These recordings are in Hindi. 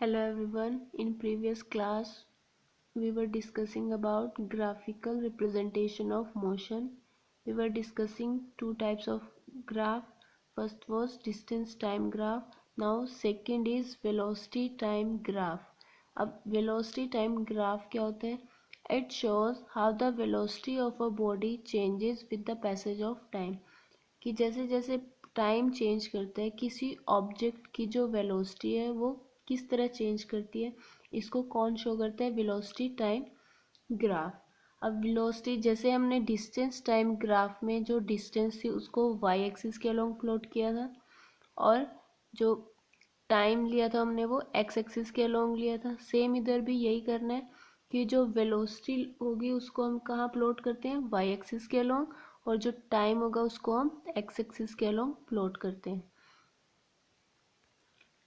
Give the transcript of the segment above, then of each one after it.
Hello everyone. In previous class, we were discussing about graphical representation of motion. We were discussing two types of graph. First was distance time graph. Now second is velocity time graph. अब velocity time graph क्या होता है? It shows how the velocity of a body changes with the passage of time. कि जैसे जैसे टाइम चेंज करता है किसी ऑब्जेक्ट की जो वेलोसिटी है वो किस तरह चेंज करती है, इसको कौन शो करता है? Velocity time graph. अब वेलोसिटी जैसे हमने डिस्टेंस टाइम ग्राफ में जो डिस्टेंस थी उसको वाई एक्सिस के अलोंग प्लॉट किया था और जो टाइम लिया था हमने वो एक्स एक्सिस के अलोंग लिया था. सेम इधर भी यही करना है कि जो वेलोसिटी होगी उसको हम कहाँ प्लॉट करते हैं? वाई एक्सिस के अलोंग, और जो टाइम होगा उसको हम एक्स एक्सिस के अलोंग प्लॉट करते हैं.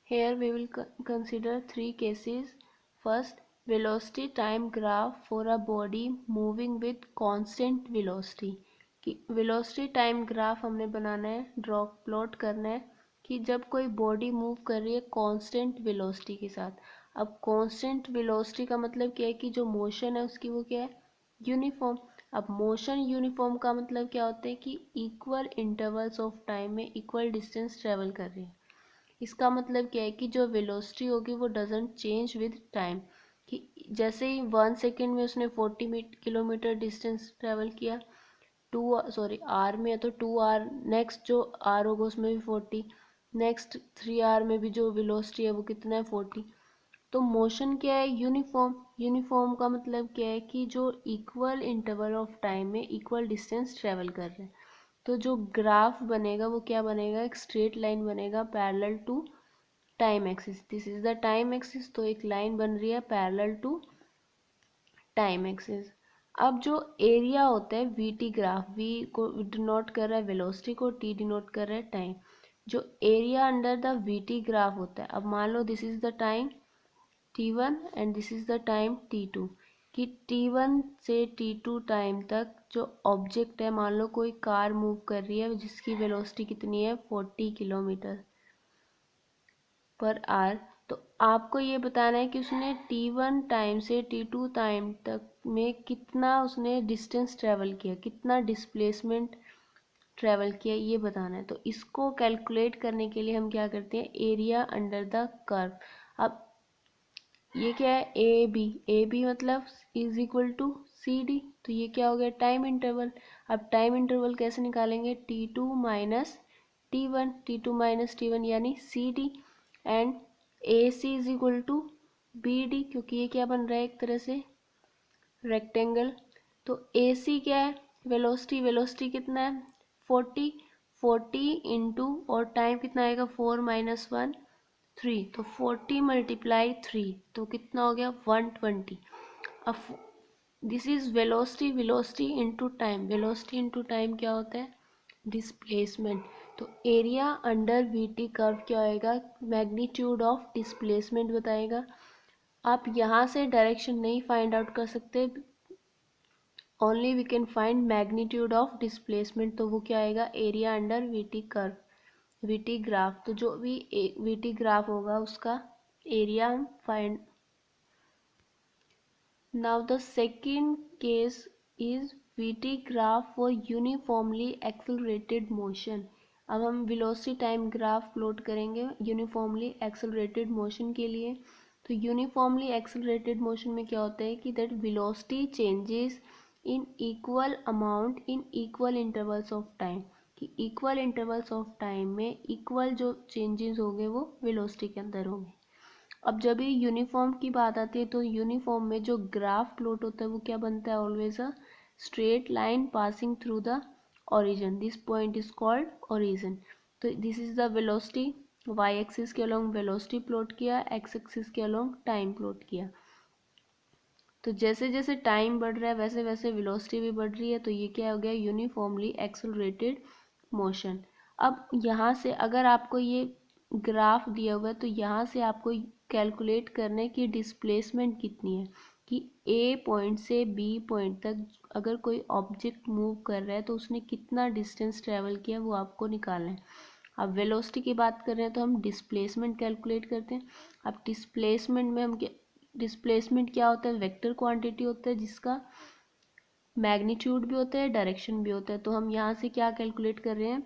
Here we will consider three cases. First, velocity time graph for a body moving with constant velocity. कि velocity time graph हमने बनाना है, ड्रॉ प्लॉट करना है कि जब कोई बॉडी मूव कर रही है कांस्टेंट वेलोसिटी के साथ. अब कांस्टेंट वेलोसिटी का मतलब क्या है कि जो मोशन है उसकी वो क्या है? यूनिफॉर्म. अब मोशन यूनिफॉर्म का मतलब क्या होता है कि इक्वल इंटरवल्स ऑफ टाइम में इक्वल डिस्टेंस ट्रेवल कर रही है. इसका मतलब क्या है कि जो वेलोसिटी होगी वो डजेंट चेंज विद टाइम. कि जैसे ही 1 सेकेंड में उसने 40 किलोमीटर डिस्टेंस ट्रेवल किया, आर में है तो 2 आर, नेक्स्ट जो आर होगा उसमें भी 40, नेक्स्ट 3 आर में भी जो वेलोसिटी है वो कितना है? 40. तो मोशन क्या है? यूनिफॉर्म. यूनिफॉर्म का मतलब क्या है कि जो इक्वल इंटरवल ऑफ टाइम में इक्वल डिस्टेंस ट्रेवल कर रहे हैं. तो जो ग्राफ बनेगा वो क्या बनेगा? एक स्ट्रेट लाइन बनेगा parallel to time axis. This is the time axis, तो एक लाइन बन रही है पैरेलल टू टाइम एक्सिस. अब जो एरिया होता है वी टी ग्राफ, वी को डिनोट कर रहा है वेलोसिटी को, टी डिनोट कर रहा है टाइम. जो area under the V T graph होता है, अब मान लो this is the time t1 and this is the time t2, कि t1 से t2 टाइम तक जो ऑब्जेक्ट है, मान लो कोई कार मूव कर रही है जिसकी वेलोसिटी कितनी है? 40 किलोमीटर पर आवर. तो आपको ये बताना है कि उसने t1 टाइम से t2 टाइम तक में कितना उसने डिस्टेंस ट्रेवल किया, कितना डिस्प्लेसमेंट ट्रेवल किया, ये बताना है. तो इसको कैलकुलेट करने के लिए हम क्या करते हैं? Area under the curve. अब ये क्या है? ए बी मतलब is equal to C D. तो ये क्या हो गया? Time interval. अब टाइम इंटरवल कैसे निकालेंगे? t2 माइनस टी वन यानी C D, and A C is equal to B D, क्योंकि ये क्या बन रहा है? एक तरह से रेक्टेंगल. तो ए सी क्या है? वेलोसिटी कितना है? 40 इंटू, और टाइम कितना आएगा? 4 - 1 3, तो 40 × 3 तो कितना हो गया? 120. अब this is velocity into time. Velocity into time क्या होता है? डिस्प्लेसमेंट. तो area under V T curve क्या होएगा? मैग्नीट्यूड ऑफ डिस्प्लेसमेंट बताएगा. आप यहाँ से डायरेक्शन नहीं फाइंड आउट कर सकते, only we can find magnitude of displacement. तो वो क्या आएगा? Area under V T curve, V T graph. तो जो भी वी टी ग्राफ होगा उसका एरिया हम find. Now the second case is we T graph for uniformly accelerated motion. अब हम वेलोसिटी टाइम ग्राफ प्लॉट करेंगे यूनिफॉर्मली एक्सेलरेटेड मोशन के लिए. तो यूनिफॉर्मली एक्सेलरेटेड मोशन में क्या होता है कि that velocity changes in equal amount in equal intervals of time. कि इक्वल इंटरवल्स ऑफ टाइम में इक्वल जो चेंजेस होंगे वो वेलोसिटी के अंदर होंगे. अब जब ये यूनिफॉर्म की बात आती है तो यूनिफॉर्म में जो ग्राफ प्लॉट होता है वो क्या बनता है? Always a straight line passing through the origin. This point is called origin. तो this is the velocity. Y axis के अलोंग वेलोसिटी प्लॉट किया, एक्स एक्सिस के अलोंग टाइम प्लॉट किया. तो जैसे जैसे टाइम बढ़ रहा है वैसे वैसे वेलोसिटी भी बढ़ रही है. तो ये क्या हो गया? Uniformly accelerated motion. अब यहाँ से अगर आपको ये ग्राफ दिया हुआ है तो यहाँ से आपको कैलकुलेट करना है कि डिस्प्लेसमेंट कितनी है. कि ए पॉइंट से बी पॉइंट तक अगर कोई ऑब्जेक्ट मूव कर रहा है तो उसने कितना डिस्टेंस ट्रेवल किया वो आपको निकालना है. अब वेलोसिटी की बात कर रहे हैं तो हम डिस्प्लेसमेंट कैलकुलेट करते हैं। अब डिस्प्लेसमेंट में हम डिस्प्लेसमेंट क्या होता है, वेक्टर क्वांटिटी होता है जिसका मैग्नीट्यूड भी होता है, डायरेक्शन भी होता है। तो हम यहाँ से क्या कैलकुलेट कर रहे हैं,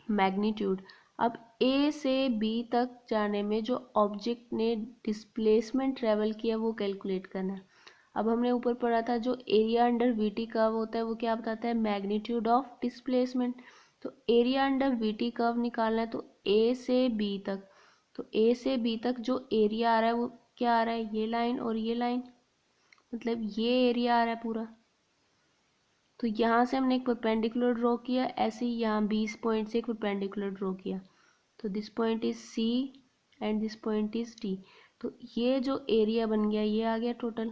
मैग्नीट्यूड। अब ए से बी तक जाने में जो ऑब्जेक्ट ने डिस्प्लेसमेंट ट्रेवल किया वो कैलकुलेट करना है। अब हमने ऊपर पढ़ा था जो एरिया अंडर वीटी कर्व होता है वो क्या बताता है, मैग्नीट्यूड ऑफ डिस्प्लेसमेंट। तो एरिया अंडर वीटी कर्व निकालना है तो ए से बी तक, तो ए से बी तक जो एरिया आ रहा है वो क्या आ रहा है, ये लाइन और ये लाइन, मतलब ये एरिया आ रहा है पूरा। तो यहाँ से हमने एक परपेंडिकुलर ड्रॉ किया, ऐसे ही यहाँ 20 पॉइंट से एक परपेंडिकुलर ड्रॉ किया। तो this point is C and this point is D. तो ये जो एरिया बन गया ये आ गया total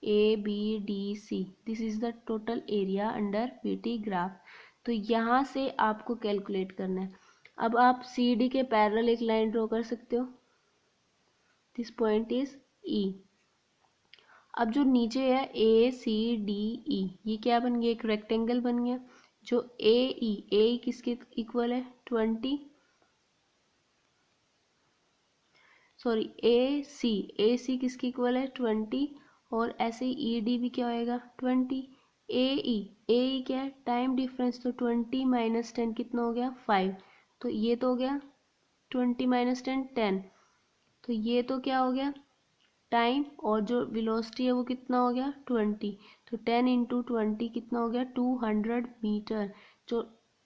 A B D C, this is the total area under VT graph. तो यहाँ से आपको कैलकुलेट करना है। अब आप सी डी के पैरेलल एक लाइन ड्रॉ कर सकते हो, दिस पॉइंट इज ई। अब जो नीचे है ए सी डी ई, ये क्या बन गया, एक रेक्टेंगल बन गया। जो ए किसके इक्वल है, 20, सॉरी ए सी किसके इक्वल है, 20। और ऐसे ही ई डी भी क्या होएगा, 20। ए ई क्या है, टाइम डिफरेंस, तो 20 माइनस 10 कितना हो गया, 5। तो ये तो हो गया 20 माइनस 10 10। तो ये तो क्या हो गया टाइम, और जो वेलोसिटी है वो कितना हो गया 20। तो 10 इंटू 20 कितना हो गया 200 मीटर। जो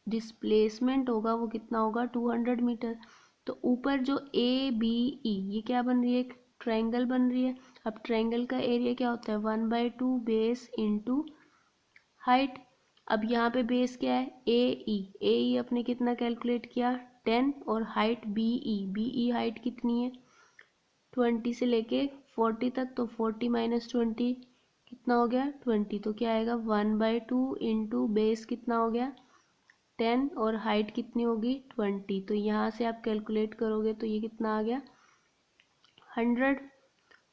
डिस्प्लेसमेंट होगा वो कितना होगा 200 मीटर। तो ऊपर जो ए बी ई ये क्या बन रही है, एक ट्रायंगल बन रही है। अब ट्रायंगल का एरिया क्या होता है, 1/2 बेस इंटू हाइट। अब यहाँ पे बेस क्या है, ए ई अपने कितना कैलकुलेट किया 10, और हाइट बी ई हाइट कितनी है 20 से लेके 40 तक। तो 40 माइनस 20 कितना हो गया 20। तो क्या आएगा 1/2 इंटू बेस कितना हो गया 10, और हाइट कितनी होगी 20। तो यहाँ से आप कैलकुलेट करोगे तो ये कितना आ गया 100,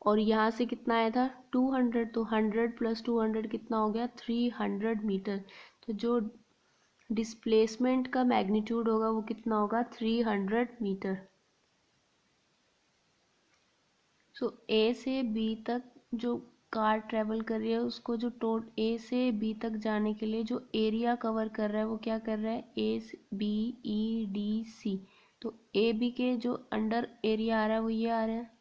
और यहाँ से कितना आया था 200। तो 100 प्लस 200 कितना हो गया 300 मीटर। तो जो डिस्प्लेसमेंट का मैग्नीट्यूड होगा वो कितना होगा 300 मीटर। सो ए से बी तक जो कार ट्रेवल कर रही है उसको जो ए से बी तक जाने के लिए जो एरिया कवर कर रहा है वो क्या कर रहा है, A B E D C. तो ए बी के जो अंडर एरिया आ रहा है वो ये आ रहा है।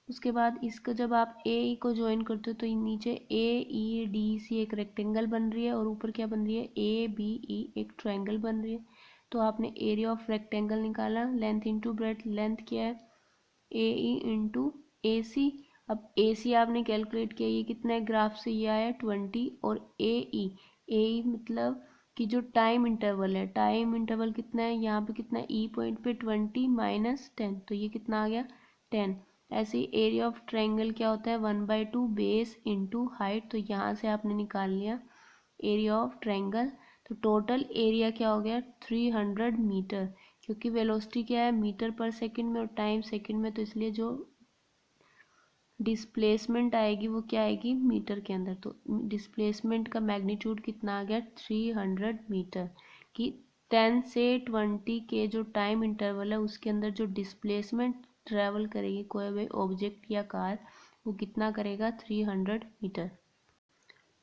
उसके बाद इसका जब आप ए ई को ज्वाइन करते हो तो नीचे ए ई डी सी एक रेक्टेंगल बन रही है, और ऊपर क्या बन रही है ए बी ई एक ट्रायंगल बन रही है। तो आपने एरिया ऑफ रेक्टेंगल निकाला, लेंथ इंटू ब्रेड्थ, लेंथ क्या है ए ई इंटू ए सी। अब ए सी आपने कैलकुलेट किया, ये कितना है ग्राफ से ये आया 20। और ए ई मतलब कि जो टाइम इंटरवल है, टाइम इंटरवल कितना है यहाँ पे, कितना है ई पॉइंट पे 20 माइनस 10, तो ये कितना आ गया 10। ऐसे ही एरिया ऑफ ट्रायंगल क्या होता है 1/2 बेस इंटू हाइट। तो यहाँ से आपने निकाल लिया एरिया ऑफ ट्रायंगल। तो टोटल एरिया क्या हो गया 300 मीटर, क्योंकि वेलोसिटी क्या है मीटर पर सेकंड में और टाइम सेकंड में, तो इसलिए जो डिस्प्लेसमेंट आएगी वो क्या आएगी मीटर के अंदर। तो डिस्प्लेसमेंट का मैग्नीट्यूड कितना आ गया 300 मीटर। कि 10 से 20 के जो टाइम इंटरवल है उसके अंदर जो डिस्प्लेसमेंट ट्रेवल करेगी कोई भी ऑब्जेक्ट या कार, वो कितना करेगा 300 metre.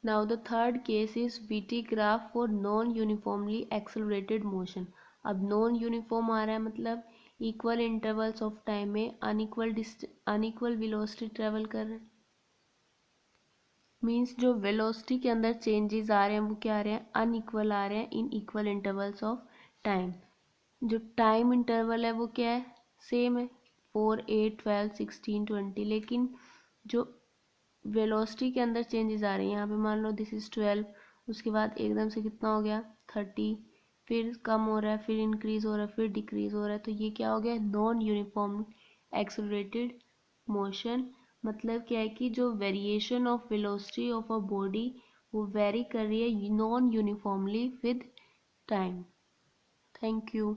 Now the third case is VT graph for non-uniformly accelerated motion. अब नॉन यूनिफॉर्म आ रहा है मतलब इक्वल इंटरवल्स ऑफ टाइम में अनइक्वल वेलोसिटी ट्रेवल कर रहे हैं। मीन्स जो वेलोसिटी के अंदर चेंजेस आ रहे हैं वो क्या आ रहे हैं अनइक्वल आ रहे हैं in equal intervals of time. जो टाइम इंटरवल है वो क्या है सेम है 4 8 12 16 20, लेकिन जो वेलोसिटी के अंदर चेंजेस आ रहे हैं। यहाँ पे मान लो दिस इज 12, उसके बाद एकदम से कितना हो गया 30, फिर कम हो रहा है, फिर इंक्रीज हो रहा है, फिर डिक्रीज हो रहा है। तो ये क्या हो गया नॉन यूनिफॉर्म एक्सेलरेटेड मोशन। मतलब क्या है कि जो variation of velocity of a body वो वेरी कर रही है non uniformly with time. Thank you.